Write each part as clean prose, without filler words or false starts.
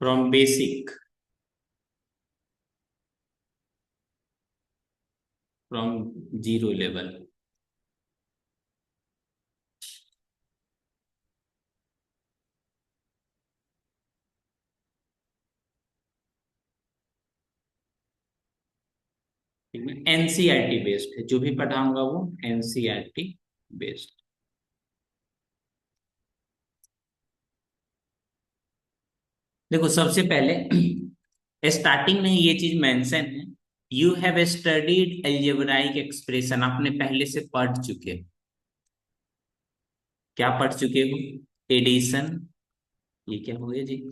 From basic, from zero level. ठीक है, NCERT based है, जो भी पढ़ाऊंगा वो एनसीईआरटी बेस्ड। देखो सबसे पहले स्टार्टिंग में ये चीज मेंशन है, you have studied algebraic expression, आपने पहले से पढ़ चुके। क्या पढ़ चुके हो? एडिशन। ये क्या हो गया जी?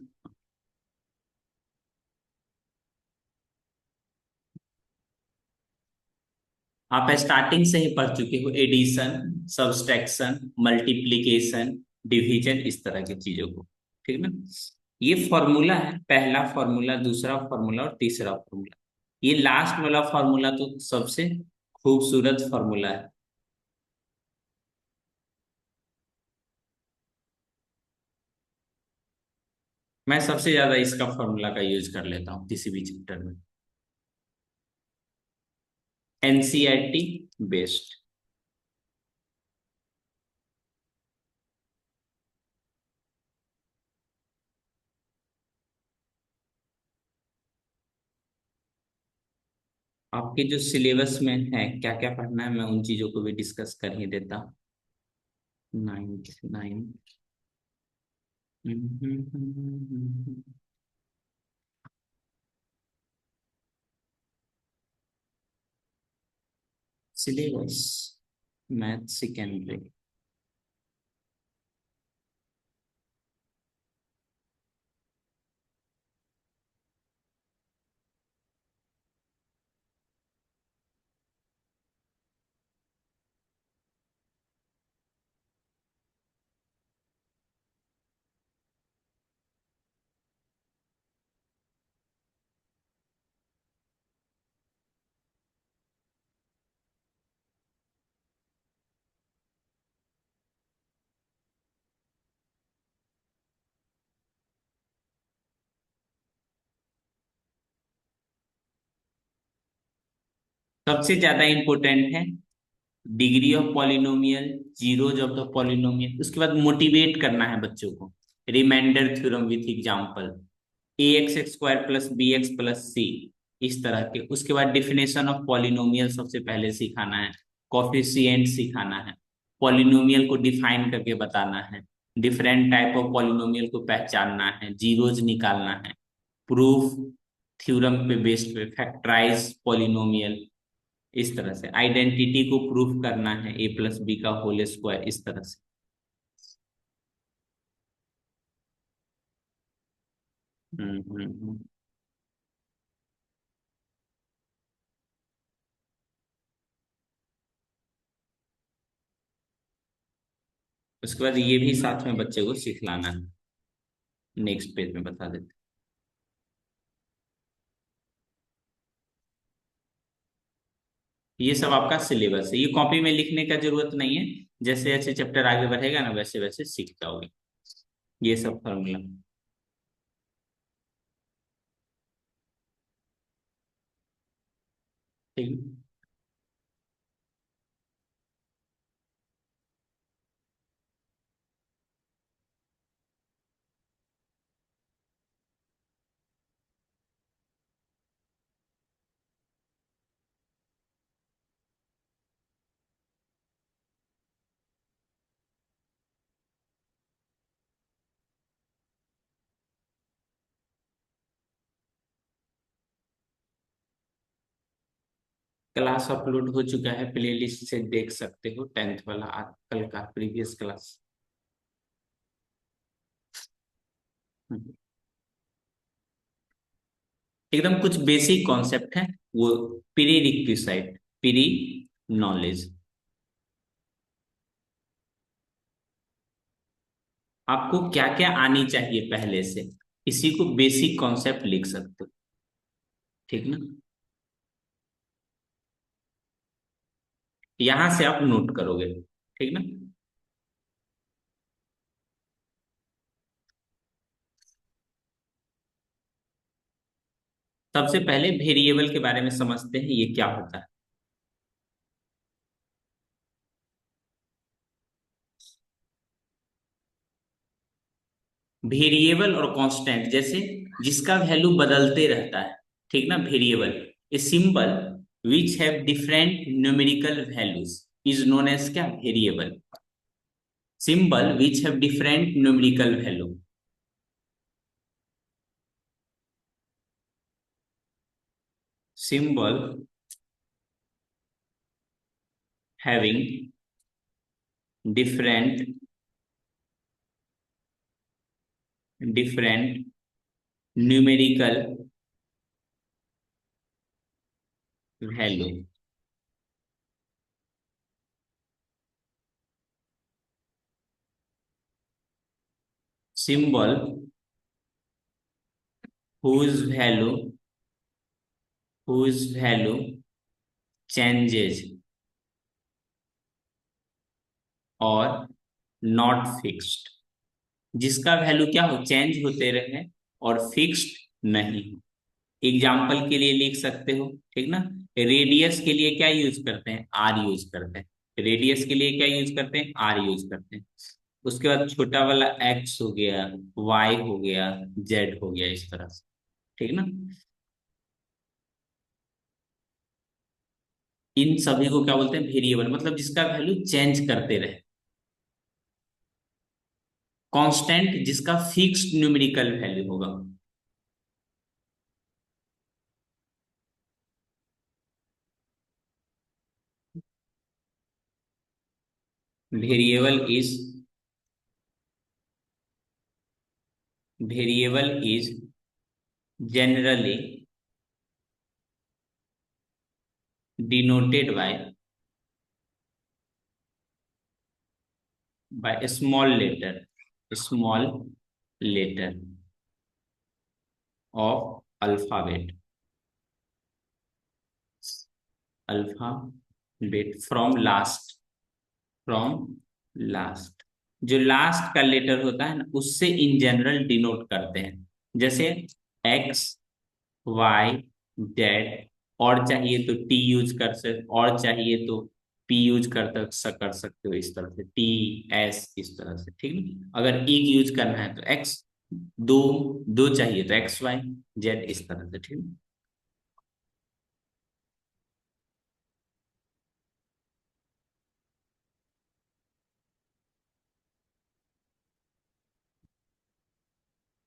आप स्टार्टिंग से ही पढ़ चुके हो एडिशन, सब्सट्रैक्शन, मल्टीप्लिकेशन, डिवीजन, इस तरह की चीजों को। ठीक है ना? ये फॉर्मूला है, पहला फॉर्मूला, दूसरा फॉर्मूला और तीसरा फॉर्मूला। ये लास्ट वाला फॉर्मूला तो सबसे खूबसूरत फॉर्मूला है। मैं सबसे ज्यादा इसका फॉर्मूला का यूज कर लेता हूँ किसी भी चैप्टर में। NCERT based. आपके जो सिलेबस में है क्या क्या पढ़ना है, मैं उन चीजों को भी डिस्कस कर ही देता हूँ। 99। Syllabus, math secondary. सबसे ज्यादा इंपॉर्टेंट है degree of polynomial, zeros of the polynomial. उसके बाद मोटिवेट करना है बच्चों को, reminder theorem with example, a x x square plus b x plus c, इस तरह के। उसके बाद डिफिनेशन ऑफ पॉलिनोमियल सबसे पहले सिखाना है, कोफिशिएंट सिखाना है, पॉलिनोमियल को डिफाइन करके बताना है, डिफरेंट टाइप ऑफ पॉलिनोमियल को पहचानना है, जीरोज निकालना है, प्रूफ थ्योरम पे बेस्ड पे फैक्टराइज पॉलिनोमियल, इस तरह से आइडेंटिटी को प्रूफ करना है, ए प्लस बी का होल स्क्वायर, इस तरह से। हम्म। उसके बाद ये भी साथ में बच्चे को सिखलाना है, नेक्स्ट पेज में बता देते। ये सब आपका सिलेबस है, ये कॉपी में लिखने का जरूरत नहीं है। जैसे जैसे चैप्टर आगे बढ़ेगा ना, वैसे वैसे सीख जाओगे ये सब फॉर्मूला। ठीक है? क्लास अपलोड हो चुका है, प्लेलिस्ट से देख सकते हो, 10th वाला कल का प्रीवियस क्लास। एकदम कुछ बेसिक कॉन्सेप्ट है वो, प्री रिक्विसाइट, प्री नॉलेज। आपको क्या क्या आनी चाहिए पहले से, इसी को बेसिक कॉन्सेप्ट लिख सकते हो। ठीक ना? यहां से आप नोट करोगे। ठीक ना? सबसे पहले वेरिएबल के बारे में समझते हैं, ये क्या होता है। वेरिएबल और कांस्टेंट, जैसे जिसका वैल्यू बदलते रहता है, ठीक ना, variable. A symbol which have different numerical values is known as क्या, variable. Symbol which have different numerical value, symbol having different numerical value, symbol whose value whose value changes और not fixed, जिसका value क्या हो, change होते रहे और fixed नहीं हो। एग्जाम्पल के लिए लिख सकते हो, ठीक ना। रेडियस के लिए क्या यूज करते हैं, आर यूज करते हैं। रेडियस के लिए क्या यूज करते हैं, आर यूज करते हैं। उसके बाद छोटा वाला एक्स हो गया, वाई हो गया, जेड हो गया, इस तरह से, ठीक ना। इन सभी को क्या बोलते हैं, वेरिएबल, मतलब जिसका वैल्यू चेंज करते रहे। कांस्टेंट, जिसका फिक्स्ड न्यूमेरिकल वैल्यू होगा। Variable is variable is generally denoted by a small letter of alphabet from last, जो लास्ट का लेटर होता है ना, उससे इन जनरल डिनोट करते हैं। जैसे एक्स, वाई, जेड, और चाहिए तो टी यूज कर सकते, और चाहिए तो पी यूज कर सकते हो, इस तरह से टी एस, इस तरह से, ठीक है। अगर एक यूज करना है तो एक्स, दो दो चाहिए तो एक्स वाई जेड, इस तरह से, ठीक है।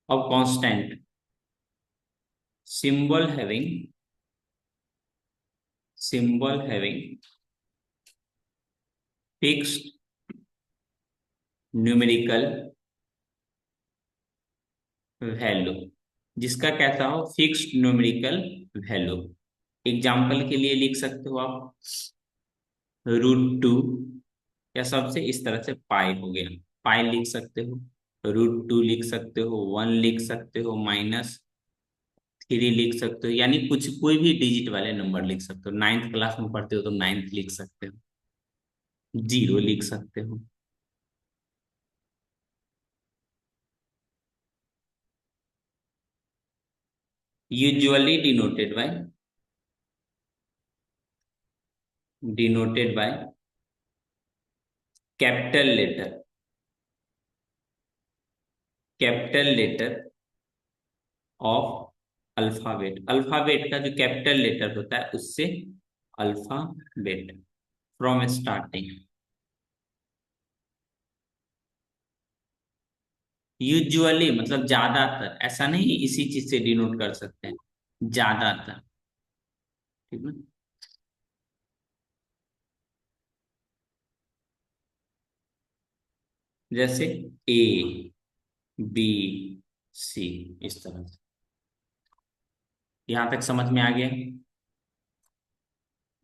अब constant, symbol having symbol having fixed numerical value, जिसका कैसा हो, फिक्स्ड न्यूमेरिकल वैल्यू। एग्जाम्पल के लिए लिख सकते हो आप, √2, या सबसे इस तरह से पाई हो गया, पाई लिख सकते हो, √2 लिख सकते हो, 1 लिख सकते हो, -3 लिख सकते हो, यानी कुछ कोई भी डिजिट वाले नंबर लिख सकते हो। नाइन्थ क्लास में पढ़ते हो तो नाइन्थ लिख सकते हो, जीरो लिख सकते हो। Usually denoted by capital letter capital letter of alphabet, alphabet का जो कैपिटल लेटर होता है उससे, अल्फाबेट फ्रॉम स्टार्टिंग। यूजुअली मतलब ज्यादातर, ऐसा नहीं इसी चीज से डिनोट कर सकते हैं, ज्यादातर, ठीक है। जैसे ए, बी, सी, इस तरह से। यहां तक समझ में आ गया,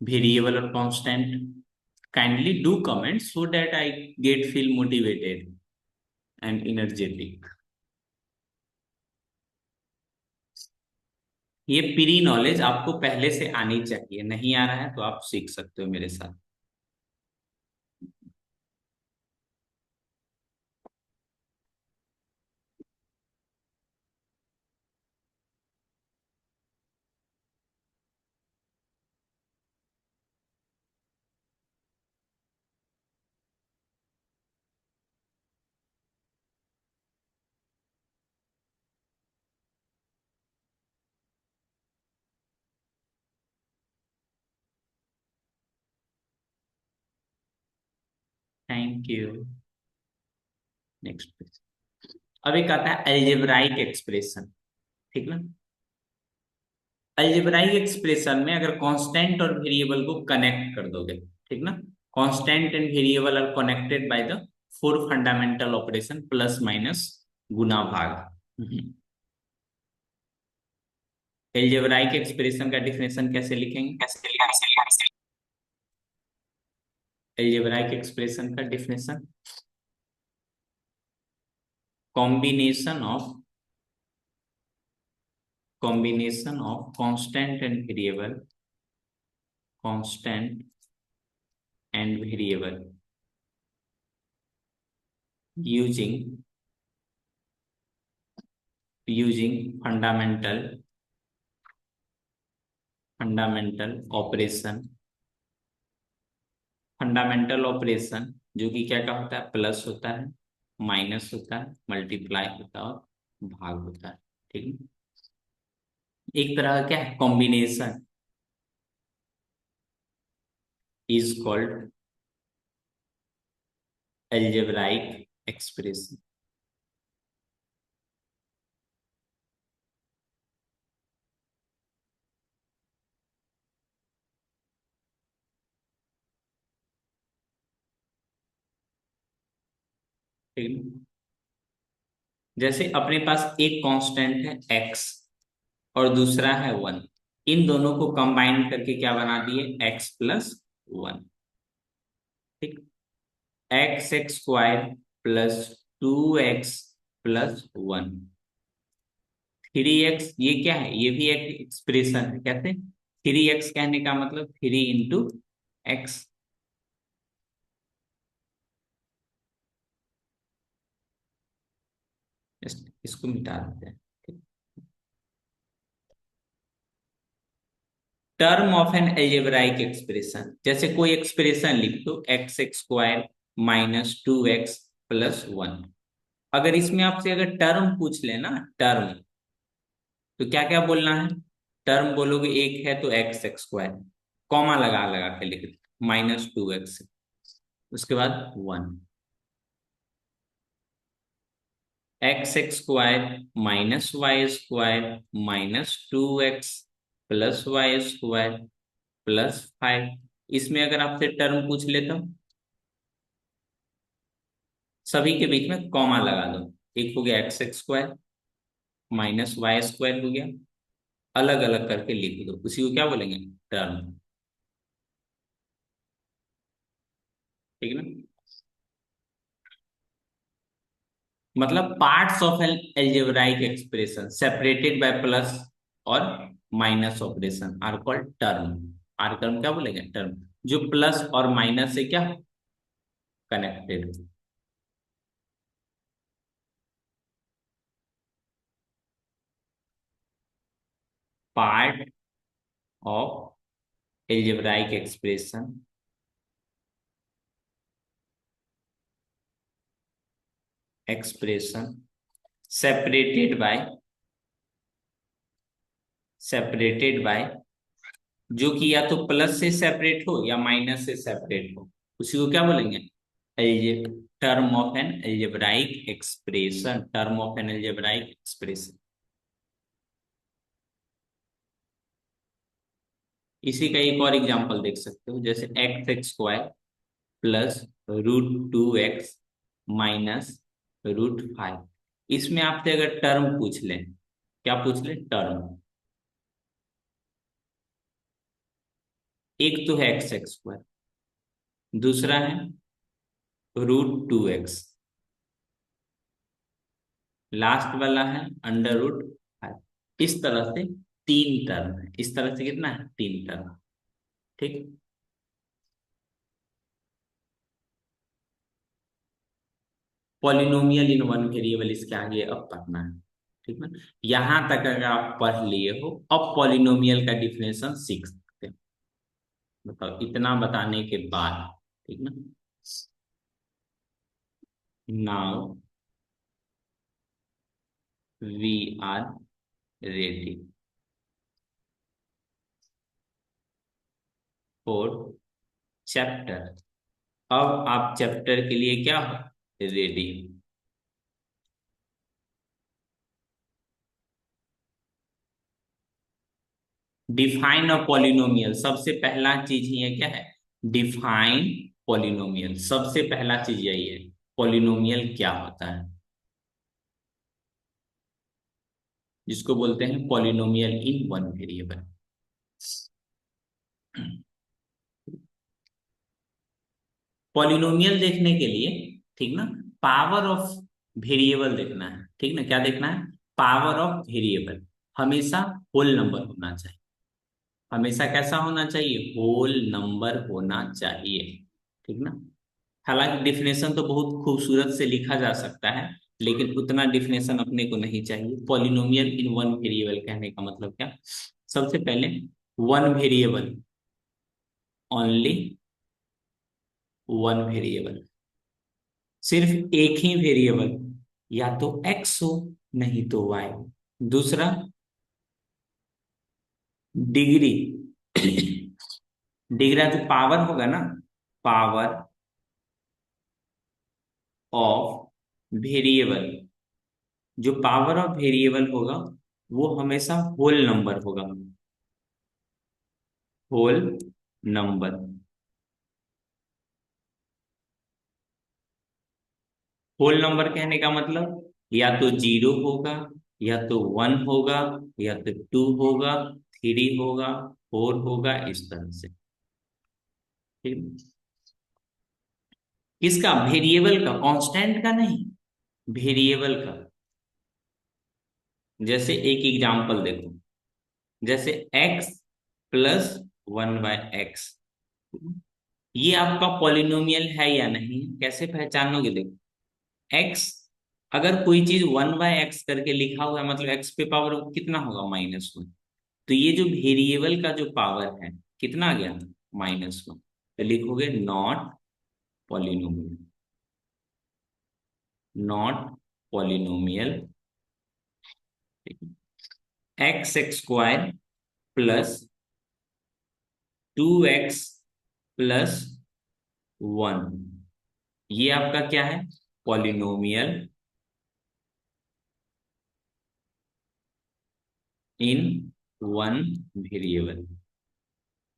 वेरिएबल और constant. Kindly do comment so that I get feel motivated and energetic. ये प्री नॉलेज आपको पहले से आनी चाहिए, नहीं आ रहा है तो आप सीख सकते हो मेरे साथ। Thank you. नेक्स्ट। अब एक आता है अलजेब्राइक एक्सप्रेशन, ठीक ना। अलजेब्राइक एक्सप्रेशन में अगर कांस्टेंट और वेरिएबल को कनेक्ट कर दोगे, ठीक ना। Constant and variable are connected by the four fundamental operation plus minus गुना भाग। अलजेब्राइक एक्सप्रेशन का डिफिनेशन कैसे लिखेंगे? अलजेब्राइक एक्सप्रेशन का definition, combination of constant and variable, constant and variable using fundamental operation, fundamental operation जो कि क्या क्या होता है, प्लस होता है, माइनस होता है, मल्टीप्लाई होता है और भाग होता है, ठीक है। एक तरह का क्या है, combination is called algebraic expression. ठीक है, जैसे अपने पास एक कांस्टेंट है एक्स और दूसरा है वन, इन दोनों को कंबाइन करके क्या बना दिए, एक्स प्लस वन, ठीक। X x square plus two X plus one, three x, ये क्या है, ये भी एक एक्सप्रेशन है, कैसे, थ्री एक्स कहने का मतलब थ्री इंटू एक्स। इसको मिटा देते हैं। Term of an algebraic expression, जैसे कोई एक्सप्रेशन लिख दो, X x square minus two X plus one. अगर इसमें आपसे अगर टर्म पूछ लेना, टर्म, तो क्या क्या बोलना है, टर्म बोलोगे एक है तो एक्स एक्स स्क्वायर, कॉमा लगा लगा के लिख दो, माइनस टू एक्स, उसके बाद one, X x square minus Y square minus two X plus Y square plus five. इसमें अगर आपसे टर्म पूछ लेता हूं, सभी के बीच में कॉमा लगा दो, एक हो गया X x square minus Y square हो गया, अलग अलग करके लिख दो, उसी को क्या बोलेंगे, टर्म, ठीक है ना। मतलब parts of an algebraic expression separated by plus और minus operation are called term. Are term क्या बोलेंगे, टर्म, जो प्लस और माइनस से क्या connected. Part of algebraic expression, expression separated by जो कि या तो प्लस से सेपरेट हो या माइनस से सेपरेट हो, उसी को क्या बोलेंगे, term of an algebraic expression, term of an algebraic expression. इसी का एक और एग्जांपल देख सकते हो, जैसे X x square plus root two X minus root five. इसमें आपसे अगर टर्म पूछ लें, क्या पूछ लें, टर्म, एक तो है एक्स एक्स स्क्वायर, दूसरा है रूट टू एक्स, लास्ट वाला है अंडर रूट फाइव। इस तरह से तीन टर्म है, इस तरह से कितना है, तीन टर्म, ठीक। पॉलिनोमियल इन वन वेरिएबल इसके आगे अब पढ़ना है, ठीक ना। यहां तक अगर आप पढ़ लिए हो, अब पॉलिनोमियल का डिफिनेशन सीख सकते हो, बताओ इतना बताने के बाद, ठीक ना। Now we are ready for chapter अब आप चैप्टर के लिए क्या हो, रेडी? डिफाइन अ पॉलिनोमियल, सबसे पहला चीज ये क्या है? डिफाइन पॉलिनोमियल, सबसे पहला चीज यही है, पॉलिनोमियल क्या होता है, जिसको बोलते हैं polynomial in one variable. Polynomial देखने के लिए, ठीक ना, पावर ऑफ वेरिएबल देखना है, ठीक ना, क्या देखना है? Power of variable. हमेशा होल नंबर होना चाहिए, हमेशा कैसा होना चाहिए? होल नंबर होना चाहिए, ठीक ना। हालांकि डिफिनेशन तो बहुत खूबसूरत से लिखा जा सकता है, लेकिन उतना डिफिनेशन अपने को नहीं चाहिए। पॉलिनोमियल इन वन वेरिएबल कहने का मतलब क्या? सबसे पहले, one variable, only one variable, सिर्फ एक ही वेरिएबल, या तो एक्स हो नहीं तो वाई हो। दूसरा, डिग्री, डिग्री जो पावर होगा ना, पावर ऑफ वेरिएबल, जो पावर ऑफ वेरिएबल होगा वो हमेशा होल नंबर होगा, होल नंबर। होल नंबर कहने का मतलब या तो जीरो होगा, या तो वन होगा, या तो टू होगा, थ्री होगा, फोर होगा, इस तरह से, ठीक। किसका? वेरिएबल का, कांस्टेंट का नहीं, वेरिएबल का। जैसे एक एग्जांपल देखो, जैसे x plus one by x, ये आपका पॉलिनोमियल है या नहीं, कैसे पहचानोगे? देखो, x, अगर कोई चीज वन बाय एक्स करके लिखा हुआ है, मतलब x पे पावर कितना होगा? -1। तो ये जो वेरिएबल का जो पावर है, कितना आ गया? -1। तो लिखोगे not polynomial, not polynomial. X square plus 2x plus 1, ये आपका क्या है? Polynomial in one variable.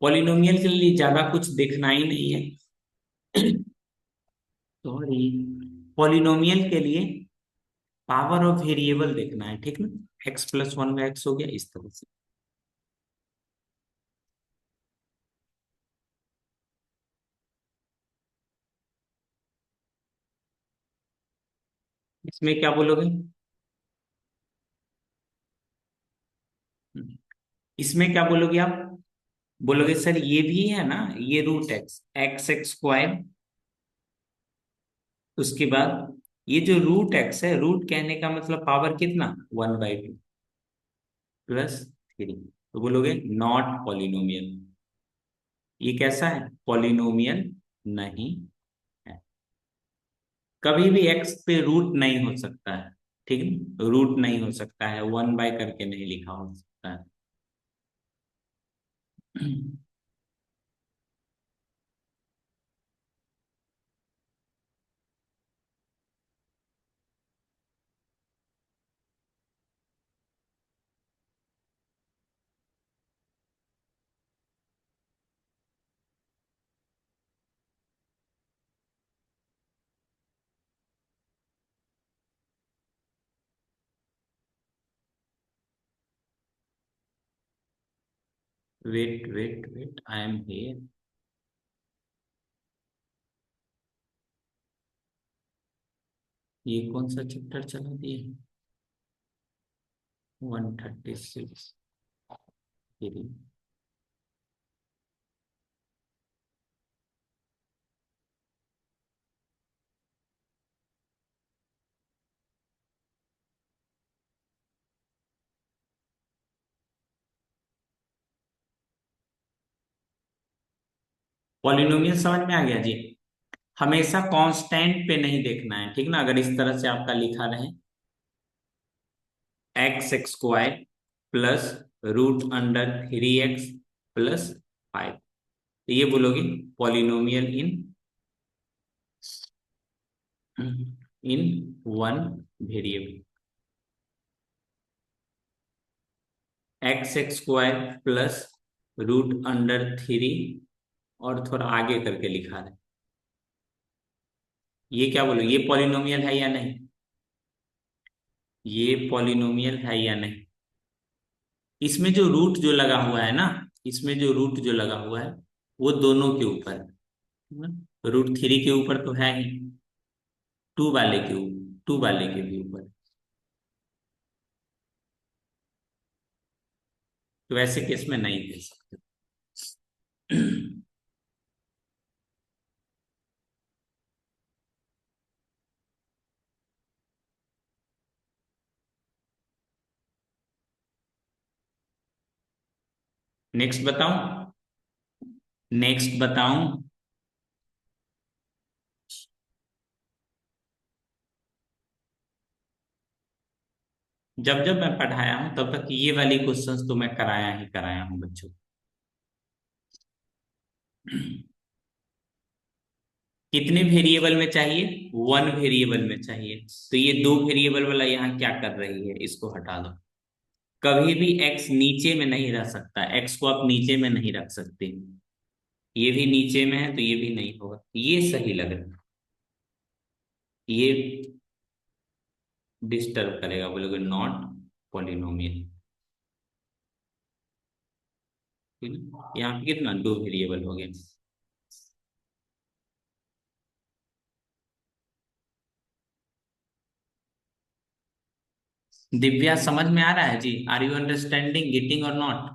Polynomial के लिए ज्यादा कुछ देखना ही नहीं है, सॉरी, पॉलिनोमियल के लिए पावर ऑफ वेरिएबल देखना है, ठीक ना। x प्लस वन में एक्स हो गया, इस तरह से। इसमें क्या बोलोगे? इसमें क्या बोलोगे आप? बोलोगे सर ये भी है ना, ये रूट एक्स, एक्स स्क्वायर, उसके बाद ये जो रूट एक्स है, रूट कहने का मतलब पावर कितना? 1/2 प्लस 3। तो बोलोगे नॉट पॉलिनोमियल, ये कैसा है? पॉलिनोमियल नहीं है। कभी भी एक्स पे रूट नहीं हो सकता है, ठीक है, रूट नहीं हो सकता है, 1/, करके नहीं लिखा हो सकता है। Wait wait wait, I am here. ये कौन सा चैप्टर चला दिए? 136। पॉलिनोमियल समझ में आ गया जी। हमेशा कांस्टेंट पे नहीं देखना है, ठीक ना। अगर इस तरह से आपका लिखा रहे, x square plus √3x plus 5, तो ये बोलोगे polynomial in in one variable. x² plus √√3 और थोड़ा आगे करके लिखा है। ये क्या बोलो, ये पॉलिनोमियल है या नहीं? ये पॉलिनोमियल है या नहीं? इसमें जो रूट जो लगा हुआ है ना, इसमें जो रूट जो लगा हुआ है वो दोनों के ऊपर है। √3 के ऊपर तो है ही, टू वाले के ऊपर, टू वाले के भी ऊपर। तो ऐसे केस में नहीं दे सकते। नेक्स्ट बताऊं? नेक्स्ट बताऊं? जब जब मैं पढ़ाया हूं तब तक ये वाली क्वेश्चंस तो मैं कराया ही कराया हूं बच्चों को। कितने वेरिएबल में चाहिए? वन वेरिएबल में चाहिए। तो ये दो वेरिएबल वाला यहाँ क्या कर रही है, इसको हटा दो। कभी भी एक्स नीचे में नहीं रह सकता, एक्स को आप नीचे में नहीं रख सकते। ये भी नीचे में है तो ये भी नहीं होगा, ये सही लग रहा है। ये डिस्टर्ब करेगा, बोलोगे नॉट पॉलिनोमियल। यहाँ पे कितना, दो वेरिएबल हो गए। दिव्या समझ में आ रहा है जी? आर यू अंडरस्टैंडिंग, गेटिंग और नॉट?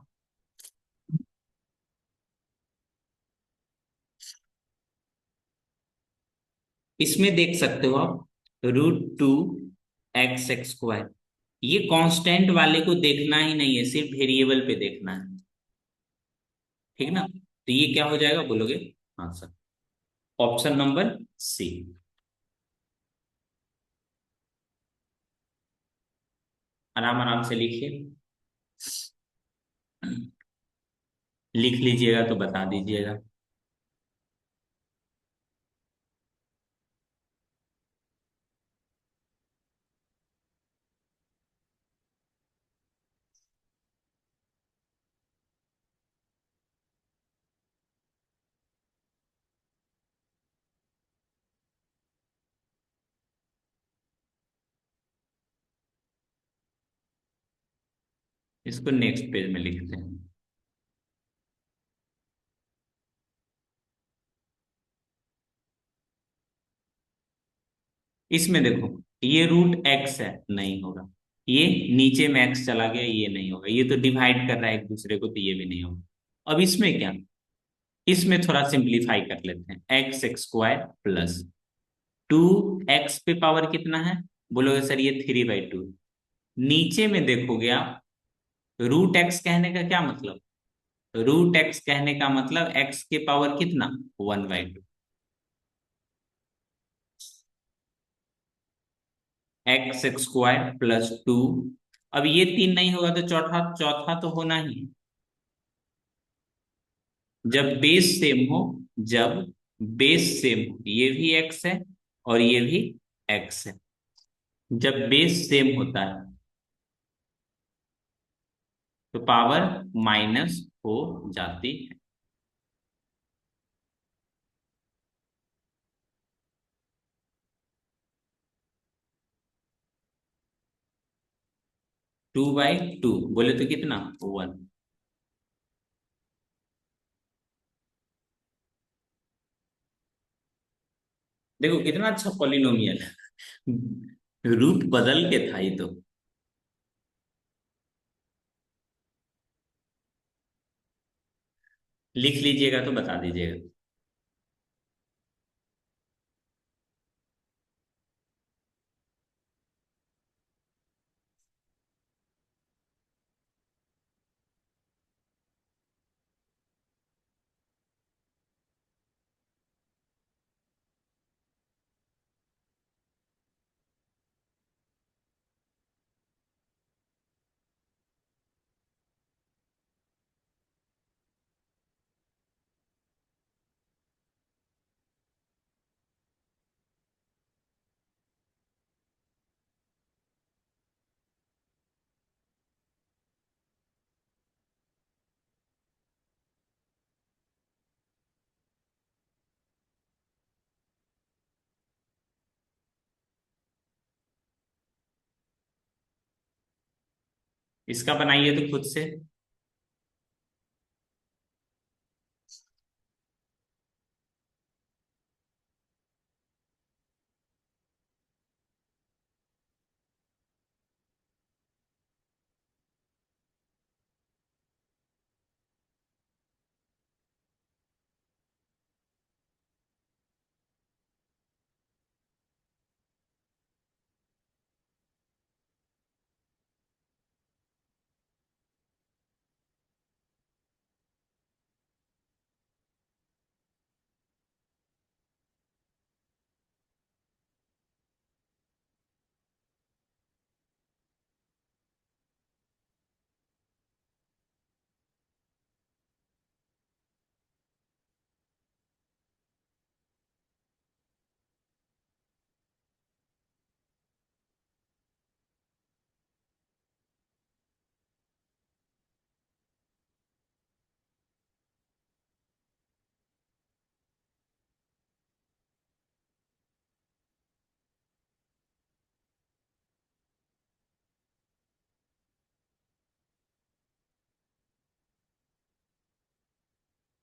इसमें देख सकते हो आप, √2 x² ये कांस्टेंट वाले को देखना ही नहीं है, सिर्फ वेरिएबल पे देखना है। ठीक ना? तो ये क्या हो जाएगा बोलोगे आंसर? Option number C. आराम आराम से लिखिए। लिख लीजिएगा तो बता दीजिएगा। इसको नेक्स्ट पेज में लिखते हैं। इसमें देखो, ये √x है, नहीं होगा। ये नीचे में x चला गया, ये नहीं होगा। ये तो डिवाइड कर रहा है एक दूसरे को, तो ये भी नहीं होगा। अब इसमें क्या, इसमें थोड़ा सिंप्लीफाई कर लेते हैं। x² प्लस 2x पे पावर कितना है, बोलोगे सर ये 3/2। नीचे में देखोगे आप, √x कहने का क्या मतलब, √x कहने का मतलब x के पावर कितना, 1/2। x² plus 2। अब ये तीन नहीं होगा तो चौथा, चौथा तो होना ही है। जब बेस सेम हो, जब बेस सेम हो, ये भी x है और ये भी x है। जब बेस सेम होता है तो पावर माइनस हो जाती है। 2/2 बोले तो कितना, 1। देखो कितना अच्छा पॉलिनोमियल है। रूट बदल के था ये तो। लिख लीजिएगा तो बता दीजिएगा। इसका बनाइए तो खुद से।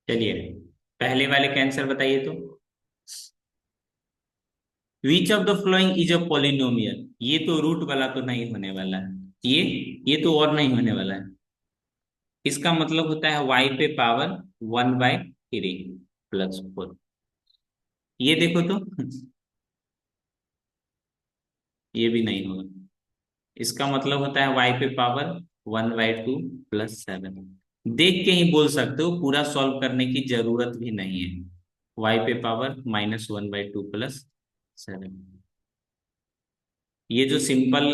चलिए, पहले वाले का आंसर बताइए तो। Which of the following is a polynomial, ये तो रूट वाला तो नहीं होने वाला है। ये तो और नहीं होने वाला है। इसका मतलब होता है y पे पावर 1/3 +4। ये देखो तो ये भी नहीं होगा। इसका मतलब होता है y पे पावर 1/2 +7। देख के ही बोल सकते हो, पूरा सॉल्व करने की जरूरत भी नहीं है। y पे पावर -1/2 +7। ये जो सिंपल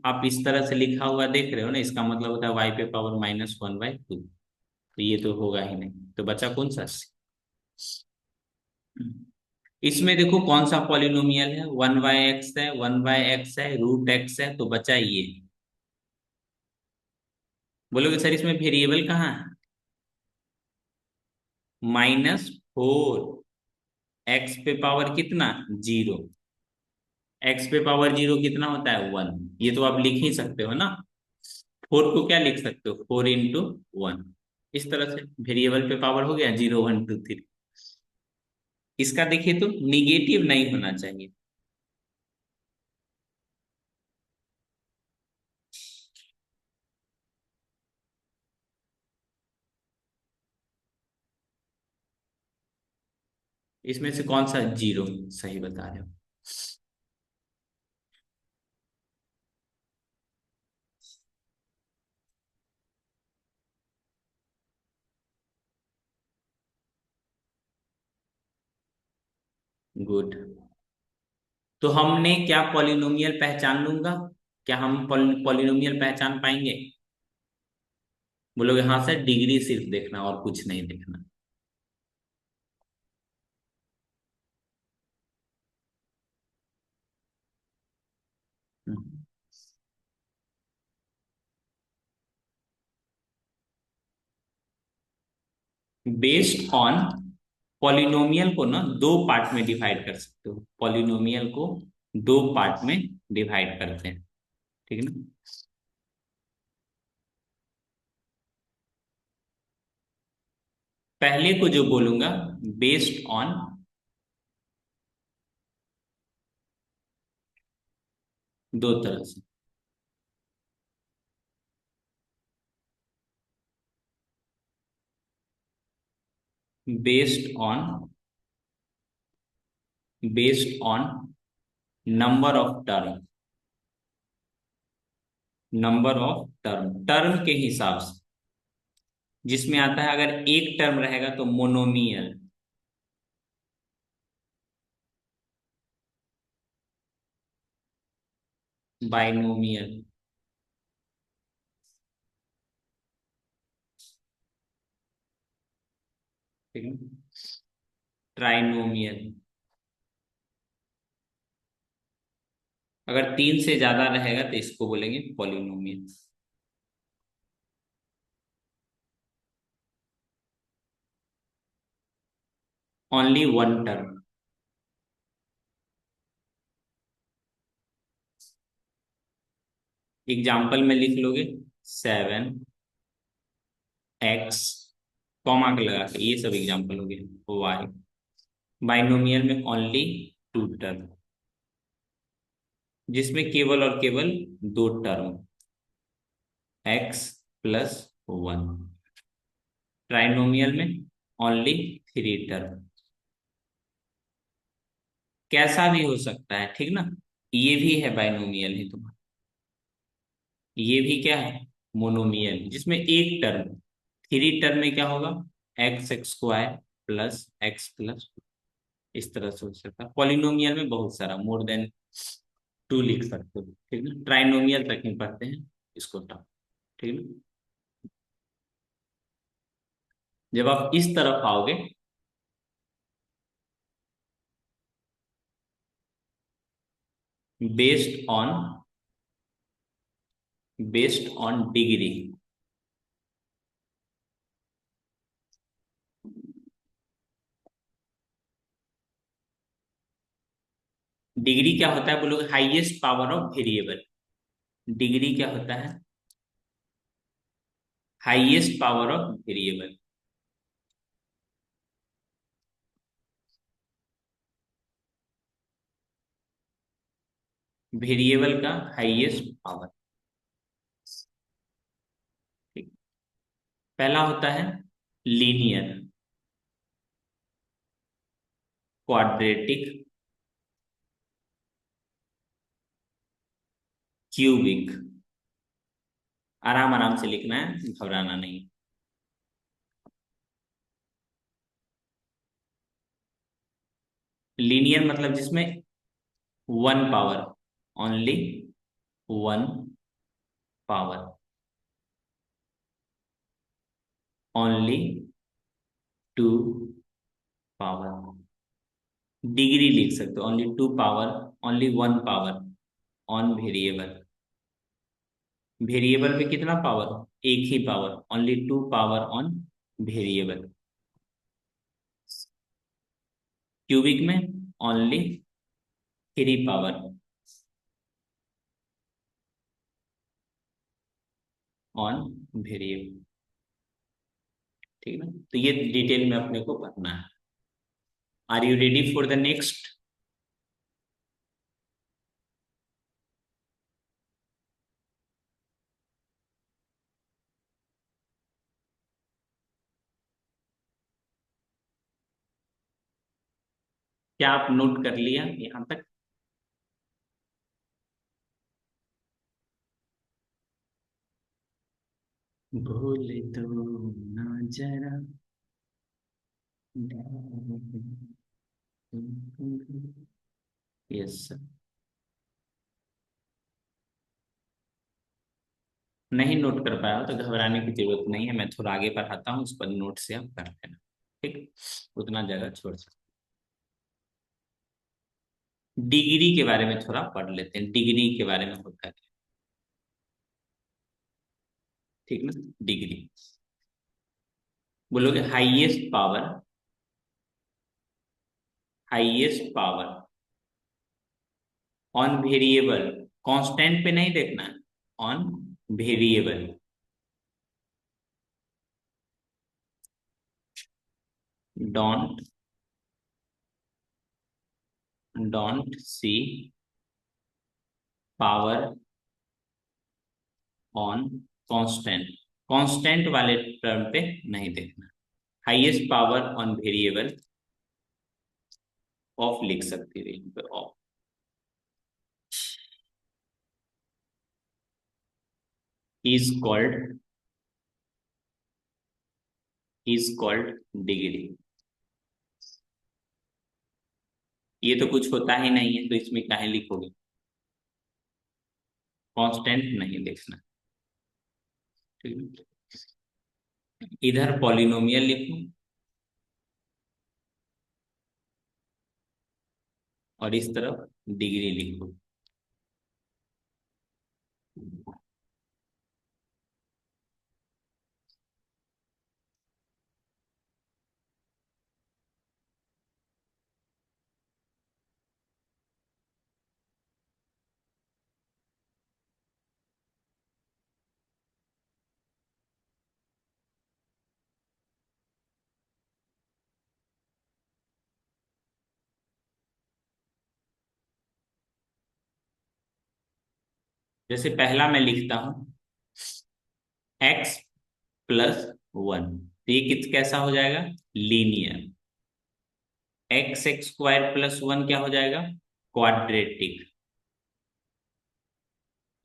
आप इस तरह से लिखा हुआ देख रहे हो ना, इसका मतलब होता है y पे पावर -1/2। तो ये तो होगा ही नहीं, तो बचा कौन सा? इसमें देखो कौन सा पॉलिनोमियल है, 1/x है, 1/x है, √x है, तो बचा ये। बोलोगे सर इसमें वेरिएबल कहाँ है? -4। एक्स पे पावर कितना? 0। एक्स पे पावर 0 कितना होता है? 1। ये तो आप लिख ही सकते हो ना। 4 को क्या लिख सकते हो? 4 × 1। इस तरह से वेरिएबल पे पावर हो गया 0 1 2 3। इसका देखिए तो निगेटिव नहीं होना चाहिए। इसमें से कौन सा 0 सही बता रहे हो? गुड। तो हमने क्या पॉलिनोमियल पहचान लूंगा? क्या हम पॉलिनोमियल पहचान पाएंगे? बोलोगे हाँ सर, डिग्री सिर्फ देखना और कुछ नहीं देखना। बेस्ड ऑन, पॉलिनोमियल को ना दो पार्ट में डिवाइड कर सकते हो। पॉलिनोमियल को दो पार्ट में डिवाइड करते हैं, ठीक है ना। पहले को जो बोलूंगा, बेस्ड ऑन, दो तरह से। Based on, based on number of term, number of term, term के हिसाब से। जिसमें आता है अगर एक टर्म रहेगा तो मोनोमियल, बाइनोमियल, ठीक है, ट्राइनोमियल। अगर तीन से ज्यादा रहेगा तो इसको बोलेंगे polynomial. Only one term. Example में लिख लोगे, 7x कॉमा के लगा के, ये सब एग्जांपल हो गया। वाई बाइनोमियल में ओनली टू टर्म, जिसमें केवल और केवल दो टर्म, x+1। ट्राइनोमियल में ओनली थ्री टर्म। कैसा भी हो सकता है, ठीक ना। ये भी है बाइनोमियल ही तुम्हारा, ये भी क्या है, मोनोमियल, जिसमें एक टर्म। थ्री टर्म में क्या होगा, x² प्लस x+, इस तरह से हो सकता है। पॉलिनोमियल में बहुत सारा, मोर देन टू लिख सकते हो, ठीक है। ट्राइनोमियल तक ही पढ़ते हैं इसको टर्म, ठीक है। जब आप इस तरफ आओगे, बेस्ड ऑन डिग्री। डिग्री क्या होता है बोलोगे, highest power of variable. Degree क्या होता है, highest power of variable. Variable का हाईएस्ट पावर, ठीक। पहला होता है लीनियर, क्वाड्रेटिक, क्यूबिक। आराम आराम से लिखना है, घबराना नहीं। लीनियर मतलब जिसमें one power, only one power, only two power. Degree लिख सकते हो, only two power, only one power on variable. Variable में कितना पावर, एक ही power, only two power on variable. Cubic में only three power on variable, ठीक है ना। तो ये डिटेल में अपने को पढ़ना है। Are you ready for the next. क्या आप नोट कर लिया यहाँ तक। भूल तो ना जरा, यस सर। नहीं नोट कर पाया हो तो घबराने की जरूरत नहीं है, मैं थोड़ा आगे पढ़ाता हूँ, उस पर नोट से आप कर लेना, ठीक। उतना जगह छोड़ सकते। डिग्री के बारे में थोड़ा पढ़ लेते हैं, डिग्री के बारे में होता है, ठीक ना। डिग्री बोलोगे highest power, highest power on variable, constant पे नहीं देखना है, on variable. Don't don't see power on constant, constant वाले टर्म पे नहीं देखना। Highest power on variable, of लिख सकते हो यहाँ पे, ऑफ इज कॉल्ड डिग्री। ये तो कुछ होता ही नहीं है, तो इसमें काहे लिखोगे, कांस्टेंट नहीं देखना, ठीक है। इधर पॉलिनोमियल लिखो और इस तरफ डिग्री लिखो। जैसे पहला मैं लिखता हूं x+1, तो ये कैसा हो जाएगा? लीनियर। x² + 1 क्या हो जाएगा? क्वाड्रेटिक।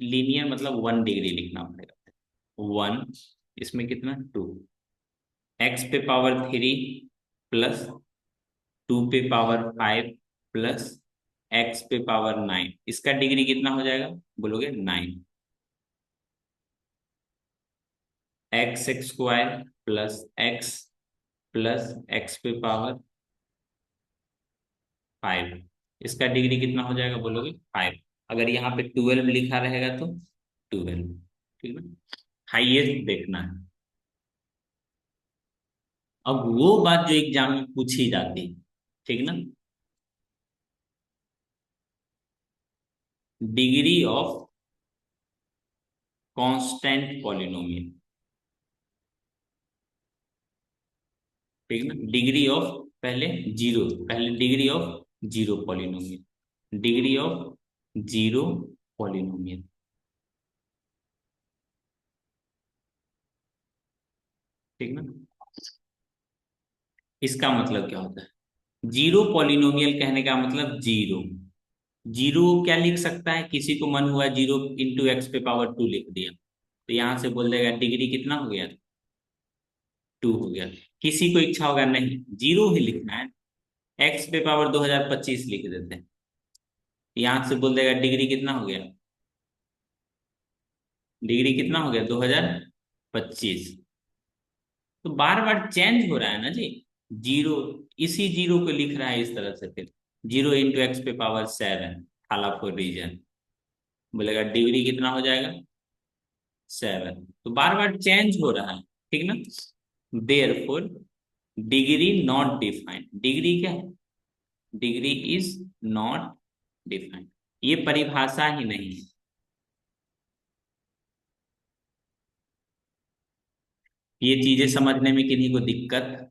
लीनियर मतलब 1 डिग्री लिखना पड़ेगा। 1, इसमें कितना 2, x⁻³ +2⁵ +x⁻9, इसका डिग्री कितना हो जाएगा बोलोगे? 9। x² + x + x⁵5, इसका डिग्री कितना हो जाएगा बोलोगे? 5। अगर यहाँ पे 12 लिखा रहेगा तो 12। ठीक है, हाईएस्ट देखना है। अब वो बात जो एग्जाम में पूछी जाती है, ठीक ना, डिग्री ऑफ कांस्टेंट पॉलिनोमियल। ठीक ना, डिग्री ऑफ, पहले जीरो, पहले degree of zero polynomial, degree of zero polynomial. ठीक ना, इसका मतलब क्या होता है? जीरो पॉलिनोमियल कहने का मतलब जीरो। जीरो क्या लिख सकता है? किसी को मन हुआ 0 × x⁻² लिख दिया, तो यहां से बोल देगा डिग्री कितना हो गया? 2 हो गया। किसी को इच्छा होगा नहीं, जीरो ही लिखना है, x⁻2025 लिख देते हैं, यहां से बोल देगा डिग्री कितना हो गया? डिग्री कितना हो गया? 2025। तो बार बार चेंज हो रहा है ना जी। जीरो, इसी जीरो को लिख रहा है इस तरह से, फिर 0 × x⁻7, थाला फोर रीजन, बोलेगा डिग्री कितना हो जाएगा? 7। तो बार बार चेंज हो रहा है, ठीक ना। There four degree not defined, degree क्या है? डिग्री इज नॉट डिफाइंड, ये परिभाषा ही नहीं है। ये चीजें समझने में किन्हीं को दिक्कत?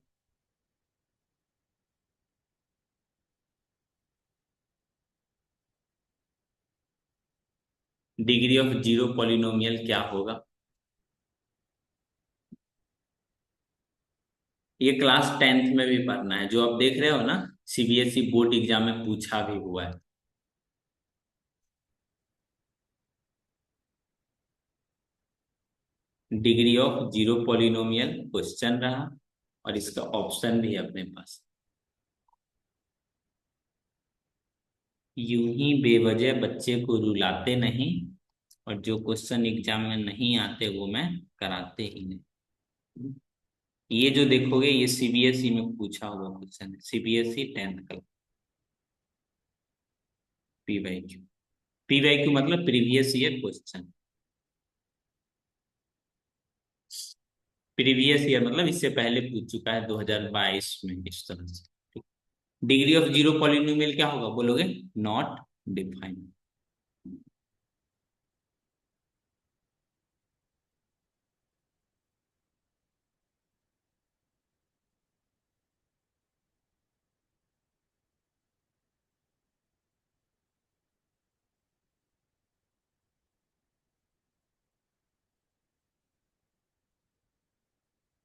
डिग्री ऑफ जीरो पॉलिनोमियल क्या होगा? ये क्लास 10th में भी पढ़ना है, जो आप देख रहे हो ना, सीबीएसई बोर्ड एग्जाम में पूछा भी हुआ है। Degree of zero polynomial question रहा, और इसका ऑप्शन भी है अपने पास। यूं ही बेवजह बच्चे को रुलाते नहीं, और जो क्वेश्चन एग्जाम में नहीं आते वो मैं कराते ही नहीं। ये जो देखोगे ये सीबीएसई में पूछा हुआ क्वेश्चन है, सीबीएसई 10th का। पीवाईक्यू, पीवाईक्यू मतलब previous year question. Previous year मतलब इससे पहले पूछ चुका है 2022 में, इस तरह से। डिग्री ऑफ जीरो पॉलिनोमियल क्या होगा बोलोगे? Not defined.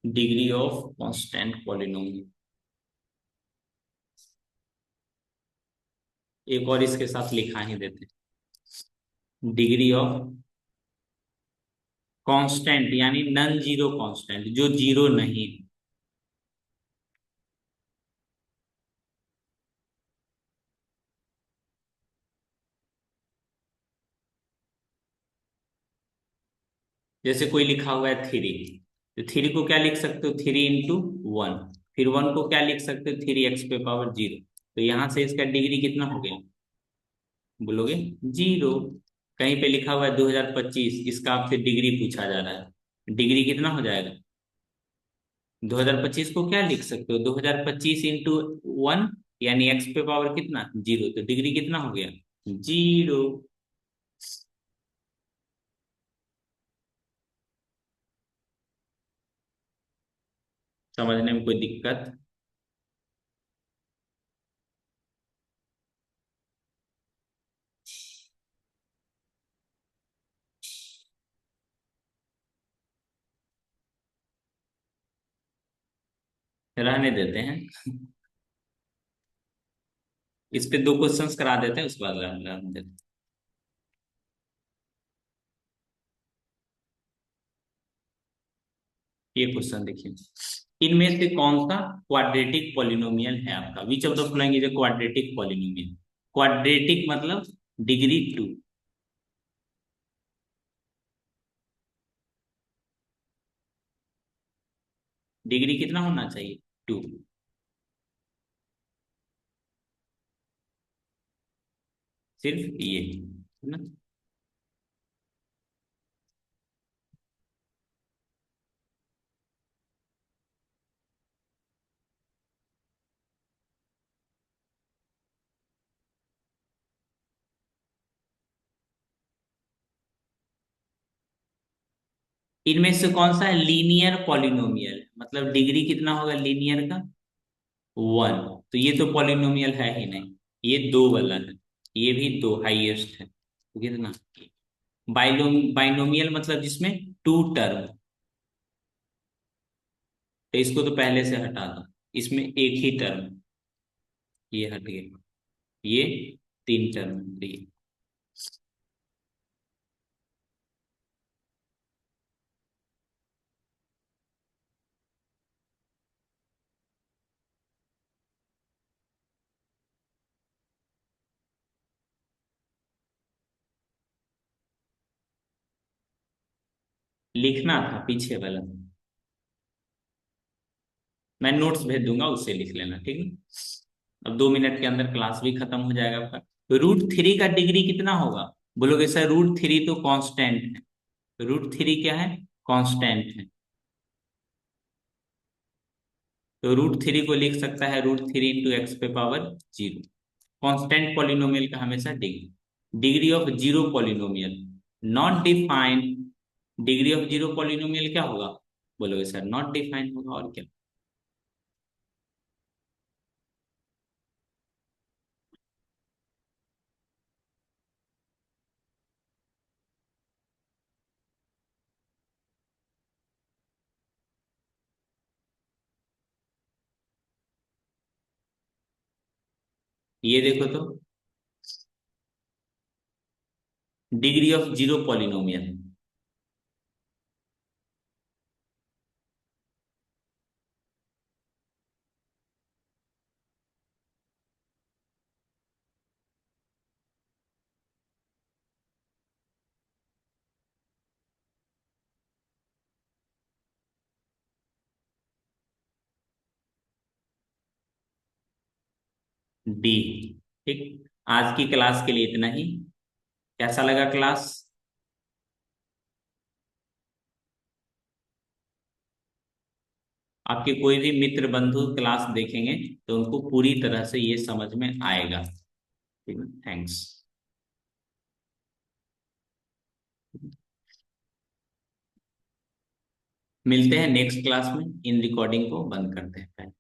Degree of constant polynomial, एक और इसके साथ लिखा ही देते, डिग्री ऑफ कांस्टेंट यानी नन जीरो कांस्टेंट, जो जीरो नहीं। जैसे कोई लिखा हुआ है 3, तो 3 को क्या लिख सकते हो? 3 × 1। फिर 1 को क्या लिख सकते हो? 3x⁻0। तो यहां से इसका डिग्री कितना हो गया बोलोगे? जीरो। कहीं पे लिखा हुआ है 2025, इसका आपसे डिग्री पूछा जा रहा है, डिग्री कितना हो जाएगा? 2025 को क्या लिख सकते हो? 2025 × 1, यानी x⁻, कितना? जीरो, तो डिग्री कितना हो गया? जीरो। समझने में कोई दिक्कत? रहने देते हैं। इस पे दो क्वेश्चंस करा देते हैं, उसके बाद रहने देते हैं। ये क्वेश्चन देखिए, इनमें से कौन सा क्वाड्रेटिक पॉलिनोमियल है आपका? Which of the following is a quadratic polynomial? Quadratic मतलब डिग्री टू। डिग्री कितना होना चाहिए? टू। सिर्फ ये है ना। इनमें से कौन सा है लीनियर पॉलिनोमियल? मतलब डिग्री कितना होगा लीनियर का? वन। तो ये तो पॉलिनोमियल है ही नहीं। ये दो वाला है, ये भी दो हाईएस्ट है, तो कितना? बाइनोमियल मतलब जिसमें टू टर्म, तो इसको तो पहले से हटा दो। इसमें एक ही टर्म, ये हट गया। ये तीन टर्म, तो ये लिखना था पीछे वाला। मैं नोट्स भेज दूंगा, उससे लिख लेना, ठीक है। अब 2 मिनट के अंदर क्लास भी खत्म हो जाएगा आपका। तो रूट थ्री का डिग्री कितना होगा? बोलोगे सर रूट थ्री तो कांस्टेंट है। रूट थ्री क्या है? कांस्टेंट है। तो रूट थ्री को लिख सकता है रूट थ्री इंटू एक्स पे पावर जीरो। कांस्टेंट पॉलिनोमियल का हमेशा degree. Degree of zero polynomial not defined. Degree of zero polynomial क्या होगा? बोलोगे सर नॉट डिफाइंड होगा, और क्या? ये देखो तो, degree of zero polynomial. D. ठीक। आज की क्लास के लिए इतना ही। कैसा लगा क्लास? आपके कोई भी मित्र बंधु क्लास देखेंगे तो उनको पूरी तरह से ये समझ में आएगा। ठीक है, थैंक्स। मिलते हैं नेक्स्ट क्लास में। इन रिकॉर्डिंग को बंद करते हैं।